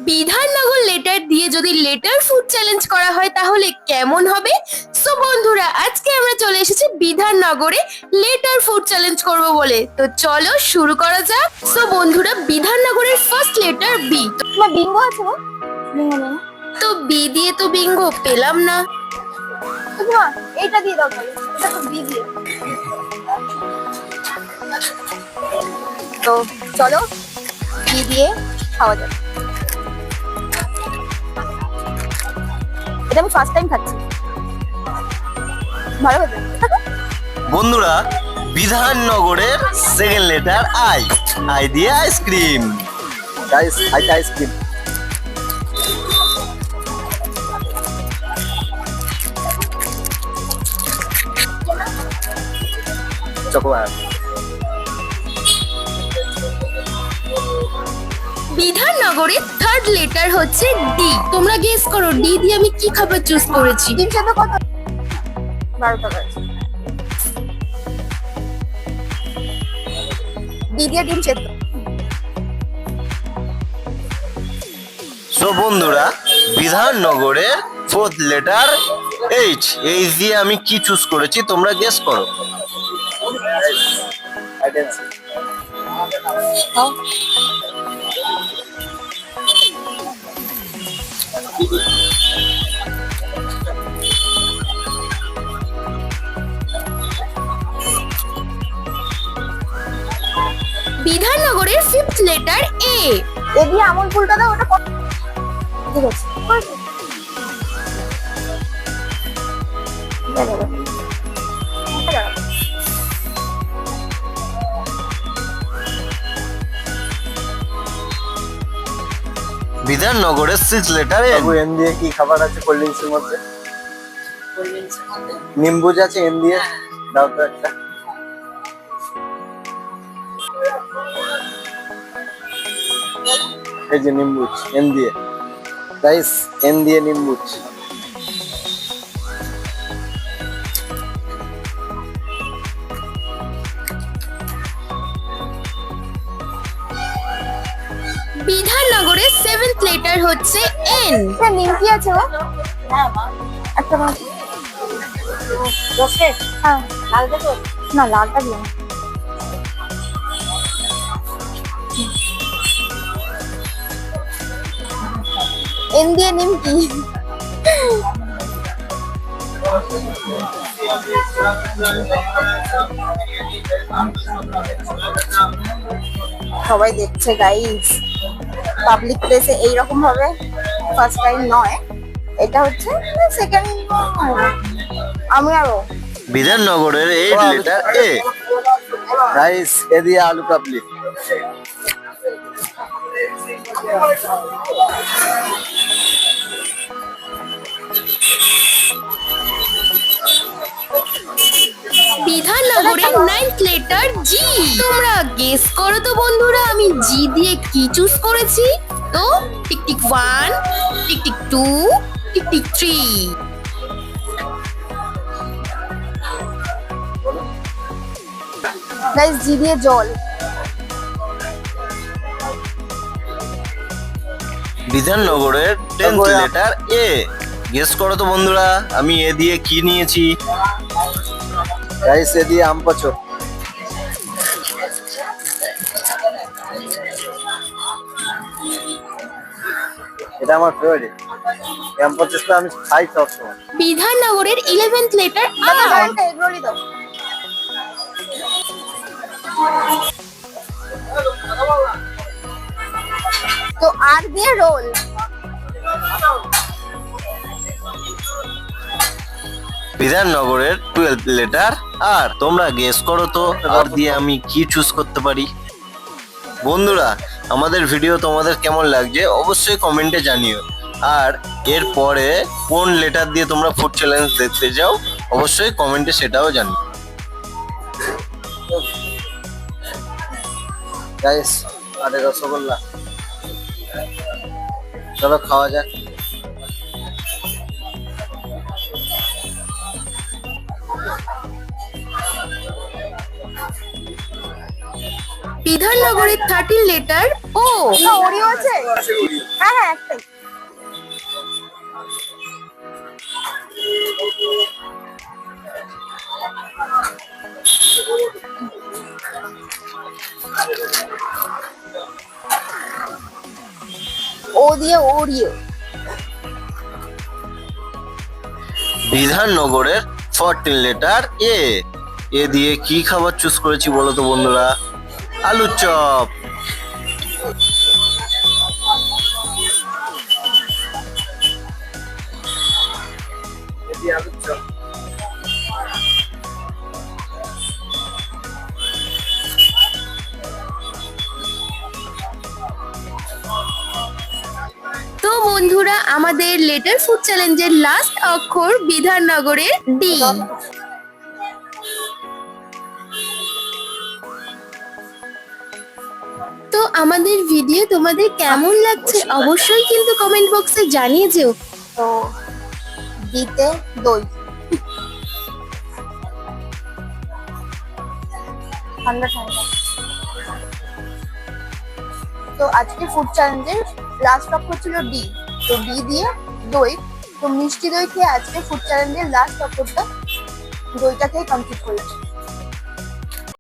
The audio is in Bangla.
বিধাননগর লেটার দিয়ে যদি লেটার ফুড চ্যালেঞ্জ করা হয় তাহলে কেমন হবে? সো বন্ধুরা, আজকে আমরা চলে এসেছি বিধাননগরে লেটার ফুড চ্যালেঞ্জ করব বলে। তো চলো শুরু করা যাক। সো বন্ধুরা, বিধাননগরের ফার্স্ট লেটার বি। তোমার বিঙ্গো আছে গো? বিঙ্গো নেই না? তো বি দিয়ে তো বিঙ্গো পেলাম না। তোমার এইটা দিয়ে দাও তাহলে। এটা তো বি দিয়ে। তো চলো বি দিয়ে খাওয়া যাক। এটা আমি ফার্স্ট টাইম খাচ্ছি। ভালো হবে। বন্ধুরা, বিধাননগরের সেকেন্ড লেটার আই। আই দিয়ে আইসক্রিম। গাইস, আইটা আইসক্রিম। চকোবার। বিধাননগরের থার্ড লেটার হচ্ছে ডি। তোমরা গেস করো ডি দিয়ে আমি কি খাবার চুজ করেছি। ডিম সেদ্ধ কত? 12 টাকা আছে। ডি দিয়ে ডিম সেদ্ধ। সো বন্ধুরা, বিধাননগরের ফোর্থ লেটার এইচ। এইচ দিয়ে আমি কি চুজ করেছি তোমরা গেস করো। খাও। বিধাননগরের ফিফথ লেটার এ। এ দিয়ে আমুল ফুলটা দাও, ওটা ঠিক আছে। বিধাননগরের সিক্স লেটার এন। এন দিয়ে কি খাবার আছে কোল্ড ড্রিঙ্কস এর মধ্যে? নিম্বুজ আছে এন দিয়ে, দাও তো একটা। এই যে নিম্বুজ এন দিয়ে। গাইস, এন দিয়ে নিম্বুজ। বিধাননগরের সেভেন্থ লেটার হচ্ছে এন। এটা নিমকি আছে গো? হ্যাঁ মা, একটা মা। রসের? হ্যাঁ, লাল দেবো? না, লালটা দিও না। এন দিয়ে নিমকি। সবাই দেখছে গাইস, পাবলিক প্লেসে এইরকম ভাবে ফার্স্ট টাইম নয়, এটা হচ্ছে সেকেন্ড। আমি আরো বিধাননগরের এইট লেটার এ। গাইস, এ দিয়ে আলু কাবলি। বিধাননগরের নাইন্থ লেটার জি। তোমরা গেস করো তো বন্ধুরা, আমি জি দিয়ে কি চুজ করেছি। তো টিকটিক 1, টিকটিক 2, টিকটিক 3। গাইস, জি দিয়ে জল। বিধাননগরের টেন্থ লেটার এ। গেস করো তো বন্ধুরা, আমি এ দিয়ে কি নিয়েছি। গাইস, এ দিয়ে আম পচো। এটা আমার ফেভারিট। আম পচোটা আমি খাই সবসময়। বিধাননগরের 11th লেটার দাদা আর। একটা এগ রোলই দাও। তো আর দিয়ে রোল। বিধাননগরের 12th লেটার আর। তোমরা গেস করো তো আর দিয়ে আমি কি চুজ করতে পারি। বন্ধুরা, আমাদের ভিডিও তোমাদের কেমন লাগছে অবশ্যই কমেন্টে জানিও। আর এরপরে কোন লেটার দিয়ে তোমরা ফুড চ্যালেঞ্জ দেখতে যাও অবশ্যই কমেন্টে সেটাও জানিও। গাইস, আরে রসগোল্লা। চলো খাওয়া যাক। বিধাননগরের 13 লেটার ও না ওরিও আছে? হ্যাঁ হ্যাঁ একটাই। ও দিয়ে ওরিও। বিধাননগরের 14 লেটার এ। এ দিয়ে কি খাবার চুজ করেছি বলো তো বন্ধুরা? আলুর চপ। তো বন্ধুরা আমাদের লেটার ফুড চ্যালেঞ্জের লাস্ট অক্ষর বিধাননগরের ডি। তো আমাদের ভিডিও তোমাদের কেমন লাগছে অবশ্যই কিন্তু কমেন্ট বক্সে জানিয়ে যেও। তো দিতে দই। ঠান্ডা ঠান্ডা। তো আজকে ফুড চ্যালেঞ্জের লাস্ট অক্ষর ছিল ডি। তো ডি দিয়ে দই। তো মিষ্টি দই খেয়ে আজকে ফুড চ্যালেঞ্জের লাস্ট অক্ষরটা দইটা খেয়ে কমপ্লিট করেছি।